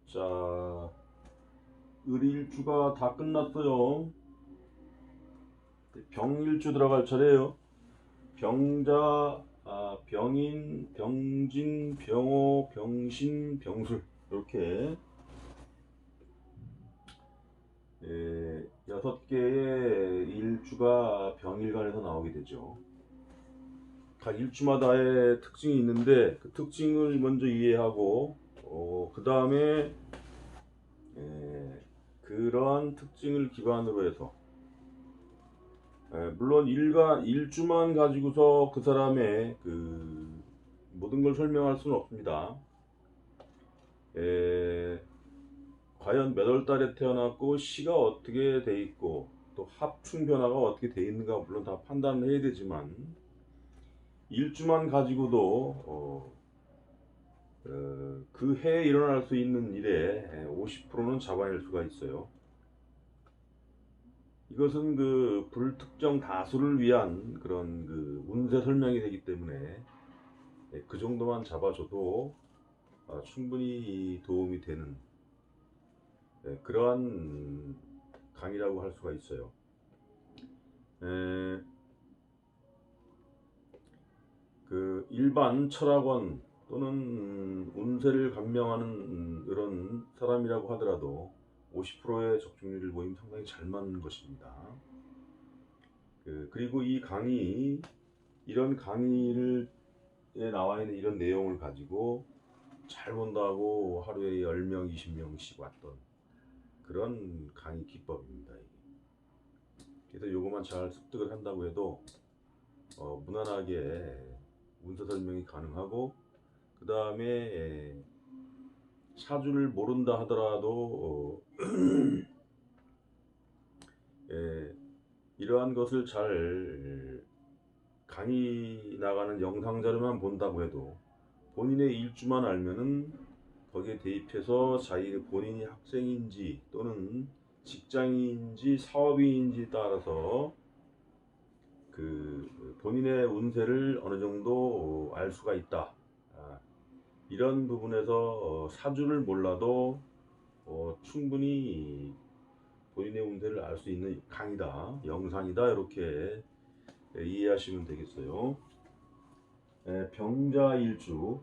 자, 을일주가 다 끝났어요. 병일주 들어갈 차례예요. 병자, 병인, 병진, 병호, 병신, 병술 이렇게 6개의 일주가 병일간에서 나오게 되죠. 각 일주마다의 특징이 있는데 그 특징을 먼저 이해하고 그 다음에 그러한 특징을 기반으로 해서 물론 일주만 가지고서 그 사람의 그 모든 걸 설명할 수는 없습니다. 과연 몇 월 달에 태어났고 시가 어떻게 돼 있고 또 합충 변화가 어떻게 돼 있는가 물론 다 판단을 해야 되지만 일주만 가지고도 그 해에 일어날 수 있는 일의 50%는 잡아낼 수가 있어요. 이것은 그 불특정 다수를 위한 그런 그 운세 설명이 되기 때문에 그 정도만 잡아줘도 충분히 도움이 되는 그러한 강의라고 할 수가 있어요. 그 일반 철학원 또는 운세를 감명하는 이런 사람이라고 하더라도 50%의 적중률을 보이면 상당히 잘 맞는 것입니다. 그리고 이 강의, 이런 강의를 나와 있는 이런 내용을 가지고 잘 본다고 하루에 10명, 20명씩 왔던 그런 강의 기법입니다. 그래서 요것만 잘 습득을 한다고 해도 무난하게 문서 설명이 가능하고 그 다음에 사주를 모른다 하더라도 이러한 것을 잘 강의 나가는 영상 자료만 본다고 해도 본인의 일주만 알면은 거기에 대입해서 자기 본인이 학생인지 또는 직장인지 사업인지 따라서 그 본인의 운세를 어느 정도 알 수가 있다. 이런 부분에서 사주를 몰라도 충분히 본인의 운세를 알 수 있는 강의다, 영상이다 이렇게 이해하시면 되겠어요. 병자일주.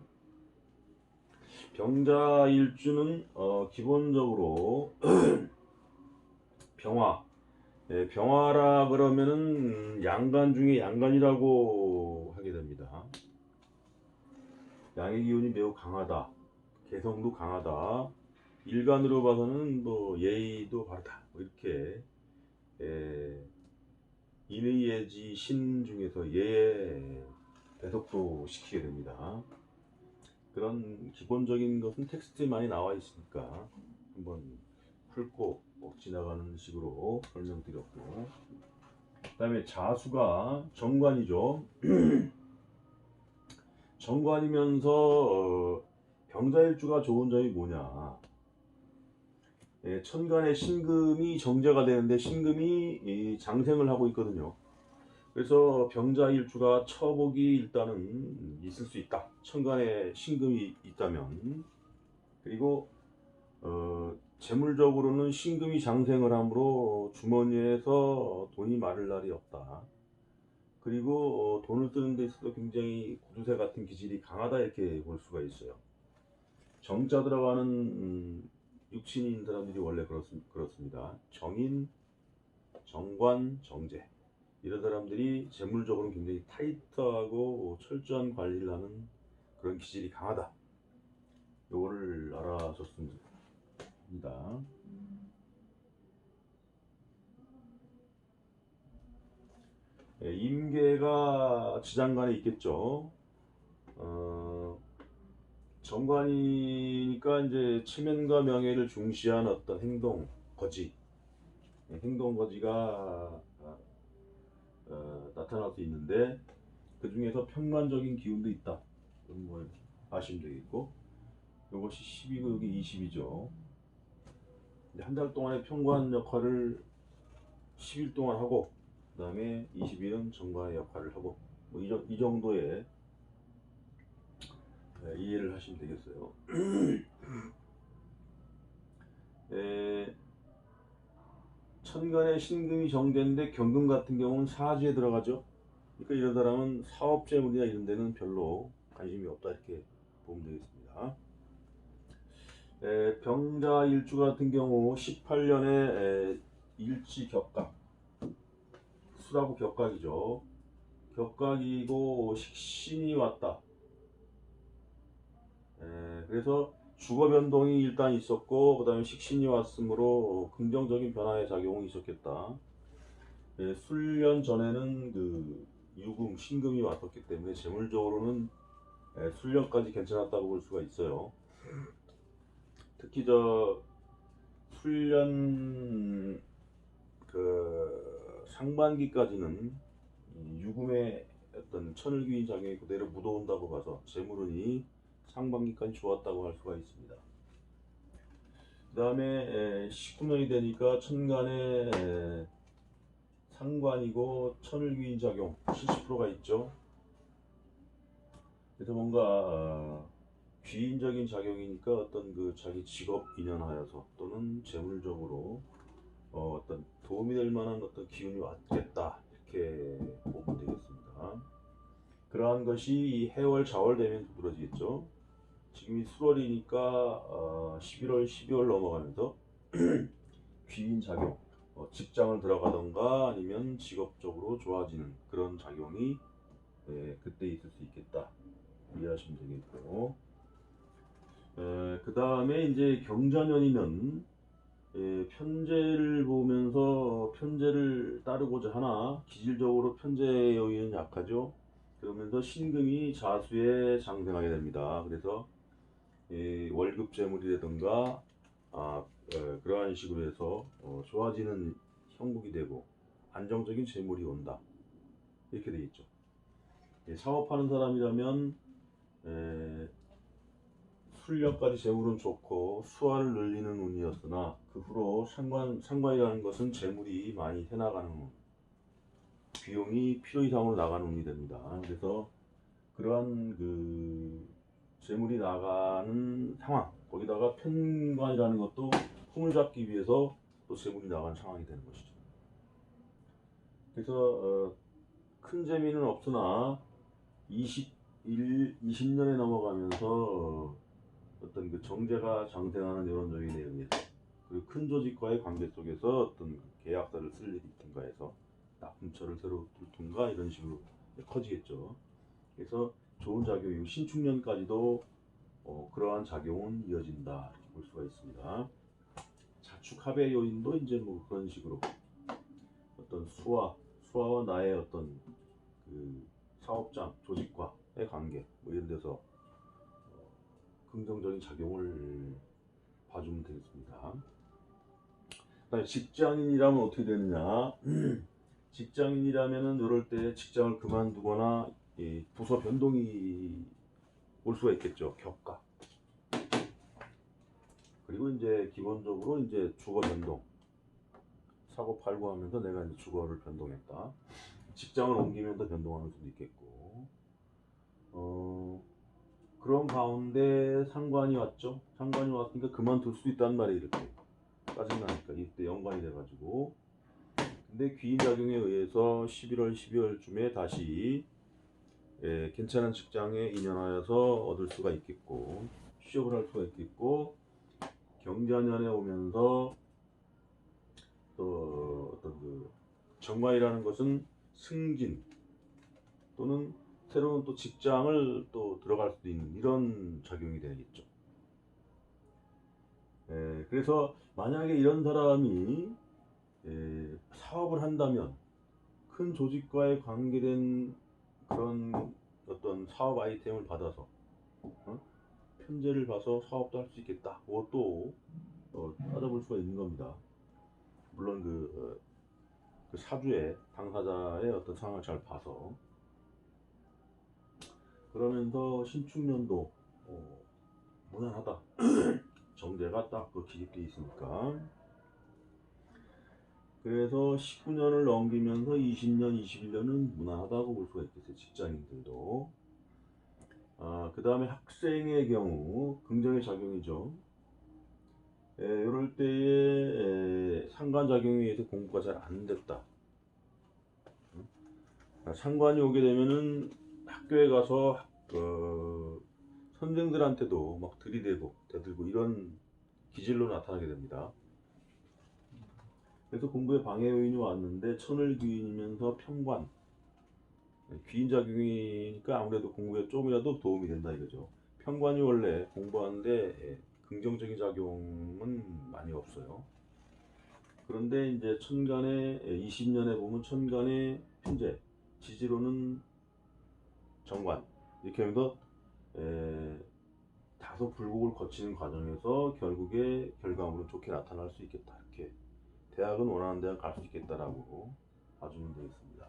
병자일주는 기본적으로 병화. 병화라 그러면은 양간 중에 양간이라고 하게 됩니다. 양의 기운이 매우 강하다. 개성도 강하다. 일간으로 봐서는 뭐 예의도 바르다. 뭐 이렇게 인의 예지 신 중에서 예의 배속도 시키게 됩니다. 그런 기본적인 것은 텍스트에 많이 나와 있으니까 한번 훑고 지나가는 식으로 설명드렸고, 그 다음에 자수가 정관이죠. 정관이면서 병자일주가 좋은 점이 뭐냐, 천간에 신금이 정제가 되는데 신금이 장생을 하고 있거든요. 그래서 병자일주가 처복이 일단은 있을 수 있다. 천간에 신금이 있다면. 그리고 재물적으로는 신금이 장생을 하므로 주머니에서 돈이 마를 날이 없다. 그리고 돈을 쓰는 데 있어서 굉장히 고두쇠 같은 기질이 강하다 이렇게 볼 수가 있어요. 정자 들어가는 육신인 사람들이 원래 그렇습니다. 정인, 정관, 정제 이런 사람들이 재물적으로 굉장히 타이트하고 철저한 관리를 하는 그런 기질이 강하다. 요거를 알아줬습니다. 임계가 지장간에 있겠죠. 정관이니까 이제 체면과 명예를 중시한 어떤 행동, 거지, 행동 거지가 나타날 수 있는데 그 중에서 편관적인 기운도 있다. 그럼 뭐 아시면 되겠고, 이것이 10이고 여기 20이죠. 한 달 동안의 편관 역할을 10일 동안 하고 그 다음에 20일은 정관의 역할을 하고 뭐 이 정도의 이해를 하시면 되겠어요. 천간에 신금이 정제인데 경금 같은 경우는 사주에 들어가죠. 그러니까 이런 사람은 사업 재물이나 이런 데는 별로 관심이 없다 이렇게 보면 되겠습니다. 병자 일주 같은 경우 18년에 일지 격각, 수라고 격각이죠. 격각이고 식신이 왔다. 그래서 주거 변동이 일단 있었고 그 다음에 식신이 왔으므로 긍정적인 변화의 작용이 있었겠다. 술년 전에는 그 유금, 신금이 왔었기 때문에 재물적으로는 술년까지 괜찮았다고 볼 수가 있어요. 특히 저 술년 그 상반기까지는 이 유금의 어떤 천을귀인 작용이 그대로 묻어온다고 봐서 재물운이 상반기까지 좋았다고 할 수가 있습니다. 그 다음에 19년이 되니까 천간에 상관이고 천을귀인 작용 70%가 있죠. 그래서 뭔가 귀인적인 작용이니까 어떤 그 자기 직업 인연하여서 또는 재물적으로 어떤 도움이 될 만한 어떤 기운이 왔겠다 이렇게 보면 되겠습니다. 그러한 것이 이 해월 자월 되면 두드러지겠죠. 지금이 수월이니까 11월 12월 넘어가면서 귀인 작용, 직장을 들어가던가 아니면 직업적으로 좋아지는 그런 작용이 그때 있을 수 있겠다 이해하시면 되겠고, 그 다음에 이제 경자년이면 편제를 보면서 편제를 따르고자 하나 기질적으로 편제의 여인은 약하죠. 그러면서 신금이 자수에 장생하게 됩니다. 그래서 월급 재물이라든가 그러한 식으로 해서 좋아지는 형국이 되고 안정적인 재물이 온다 이렇게 되겠죠. 사업하는 사람이라면 술년까지 재물은 좋고 수화를 늘리는 운이었으나 그 후로 상관이라는 것은 재물이 많이 새나가는 운, 비용이 필요 이상으로 나가는 운이 됩니다. 그래서 그러한 그 재물이 나가는 상황, 거기다가 편관이라는 것도 품을 잡기 위해서 또 재물이 나가는 상황이 되는 것이죠. 그래서 큰 재미는 없으나 20년에 넘어가면서 어떤 그 정제가 장생하는 이런 요인에 의해서 그리고 큰 조직과의 관계 속에서 어떤 계약서를 쓸 일이 있든가 해서 납품처를 새로 뚫든가 이런 식으로 커지겠죠. 그래서 좋은 작용이고 신축년까지도 그러한 작용은 이어진다 이렇게 볼 수가 있습니다. 자축합의 요인도 이제 뭐 그런 식으로 어떤 수화와 나의 어떤 그 사업장 조직과의 관계 뭐 이런 데서 긍정적인 작용을 봐주면 되겠습니다. 그다음에 직장인이라면 어떻게 되느냐? 직장인이라면은 이럴 때 직장을 그만두거나 부서 변동이 올 수가 있겠죠. 격가. 그리고 이제 기본적으로 이제 주거 변동. 사고 팔고 하면서 내가 이제 주거를 변동했다. 직장을 옮기면서 변동하는 수도 있겠고. 그런 가운데 상관이 왔죠. 상관이 왔으니까 그만둘 수도 있단 말이에요. 이렇게 짜증나니까 이때 연관이 돼가지고. 근데 귀인작용에 의해서 11월 12월쯤에 다시 괜찮은 직장에 인연하여서 얻을 수가 있겠고 취업을 할 수가 있겠고, 경자년에 오면서 또 어떤 그 정관이라는 것은 승진 또는 새로운 또 직장을 또 들어갈 수도 있는 이런 작용이 되겠죠. 그래서 만약에 이런 사람이 사업을 한다면 큰 조직과의 관계된 그런 어떤 사업 아이템을 받아서 편제를 봐서 사업도 할 수 있겠다. 그것도 따져볼 수가 있는 겁니다. 물론 그 사주의 당사자의 어떤 상황을 잘 봐서. 그러면서 신축년도 무난하다. 정제가 딱 그 기입되어 있으니까. 그래서 19년을 넘기면서 20년, 21년은 무난하다고 볼 수가 있겠어요. 직장인들도. 그 다음에 학생의 경우 긍정의 작용이죠. 이럴 때에 상관작용에 의해서 공부가 잘 안 됐다. 상관이 오게 되면은 학교에 가서 선생들한테도 막 들이대고 대들고 이런 기질로 나타나게 됩니다. 그래서 공부에 방해 요인이 왔는데 천을귀인이면서 편관, 귀인작용이니까 아무래도 공부에 조금이라도 도움이 된다 이거죠. 편관이 원래 공부하는데 긍정적인 작용은 많이 없어요. 그런데 이제 천간에 20년에 보면 천간의 편제, 지지로는 정관 이렇게 하면서 다소 굴곡을 거치는 과정에서 결국에 결과물은 좋게 나타날 수 있겠다. 이렇게 대학은 원하는 대학 갈 수 있겠다라고 봐주면 되겠습니다.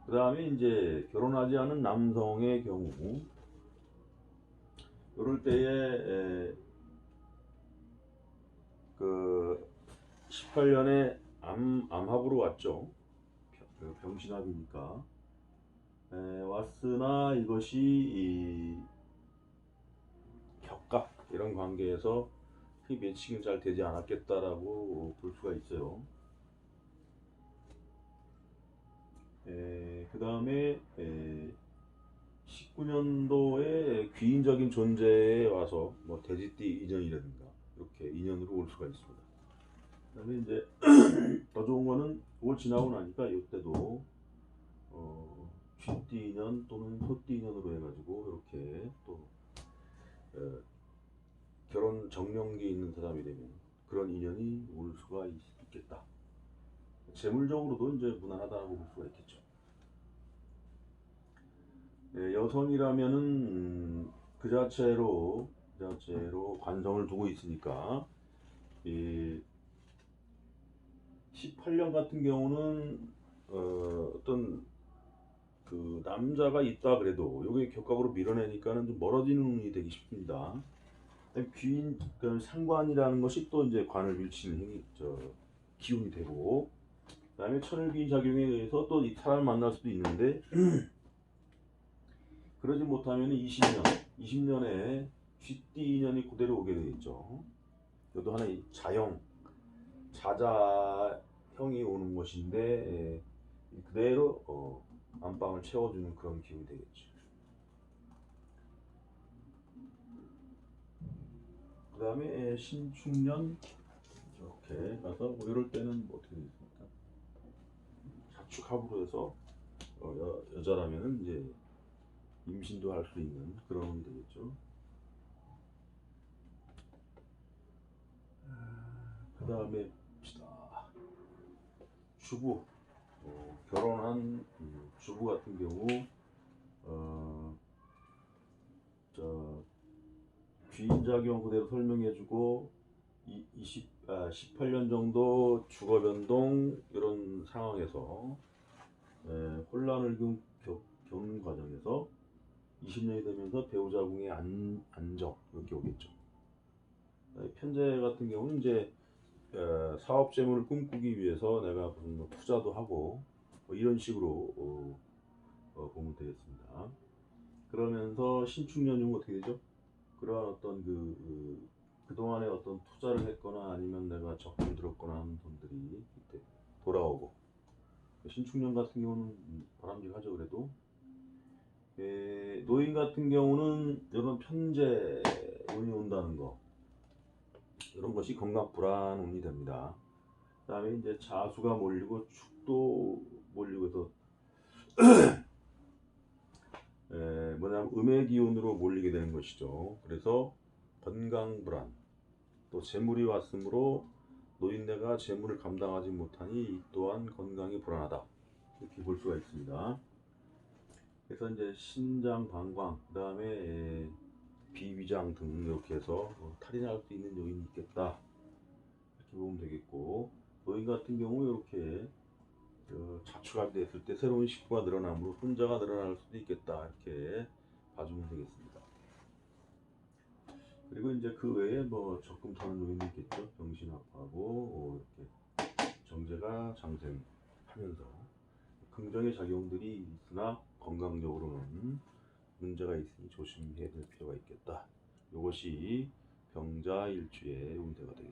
그 다음에 이제 결혼하지 않은 남성의 경우 이럴 때에 그 18년에 암합으로 왔죠. 병신합이니까 왔으나 이것이 격각 이런 관계에서 매칭이 잘 되지 않았겠다라고 볼 수가 있어요. 그 다음에 19년도에 귀인적인 존재에 와서 뭐 돼지띠 인연이라든가 이렇게 인연으로 올 수가 있습니다. 그 다음에 이제 더 좋은 거는 5월 지나고 나니까 이때도 쥐띠 인연 또는 소띠 인연으로 해가지고 이렇게 또 결혼 정년기에 있는 사람이 되면 그런 인연이 올 수가 있겠다. 재물적으로도 이제 무난하다고 볼 수가 있겠죠. 여성이라면은 그 자체로 관성을 두고 있으니까 이 18년 같은 경우는 어떤 그 남자가 있다 그래도 요게 격각으로 밀어내니까는 좀 멀어지는 운이 되기 쉽습니다. 귀인 그 상관이라는 것이 또 이제 관을 밀치는 기운이 되고, 그다음에 천을귀인 작용에 의해서 또 이 사람을 만날 수도 있는데 그러지 못하면 20년에 쥐띠 인연이 그대로 오게 되겠죠. 이것도 하나의 자자형이 오는 것인데 그대로 안방을 채워주는 그런 기운이 되겠죠. 그 다음에 신축년 이렇게 가서 뭐 이럴 때는 뭐 어떻게 되겠습니까? 자축합으로 해서 여자라면은 이제 임신도 할 수 있는 그런 운이 되겠죠. 그 다음에 주부, 결혼한 주부 같은 경우 귀인작용 그대로 설명해주고 18년 정도 주거 변동 이런 상황에서 혼란을 겪는 과정에서 20년이 되면서 배우자궁의 안정 이렇게 오겠죠. 편제 같은 경우는 이제 사업 재물을 꿈꾸기 위해서 내가 무슨 뭐 투자도 하고 뭐 이런 식으로 보면 되겠습니다. 그러면서 신축년중 어떻게 되죠? 그러한 어떤 그동안에 어떤 투자를 했거나 아니면 내가 적금 들었거나 하는 돈들이 이때 돌아오고, 신축년 같은 경우는 바람직하죠. 그래도 노인 같은 경우는 이런 편제 운이 온다는 거, 이런 것이 건강 불안 운이 됩니다. 그 다음에 이제 자수가 몰리고 축도 몰리고 해서 뭐냐면 음의 기운으로 몰리게 되는 것이죠. 그래서 건강 불안, 또 재물이 왔으므로 노인네가 재물을 감당하지 못하니 이 또한 건강이 불안하다 이렇게 볼 수가 있습니다. 그래서 이제 신장, 방광, 그 다음에 비위장 등 이렇게 해서 탈이 날 수 있는 요인이 있겠다 이렇게 보면 되겠고, 노인 같은 경우 이렇게 자축합이 됐을 때 새로운 식구가 늘어나므로 혼자가 늘어날 수도 있겠다 이렇게 봐주면 되겠습니다. 그리고 이제 그 외에 뭐 적금 타는 요인도 있겠죠. 병신합하고 이렇게 정제가 장생하면서 긍정의 작용들이 있으나 건강적으로는 문제가 있으니 조심해야 될 필요가 있겠다. 이것이 병자일주의 운세가 되겠습니다.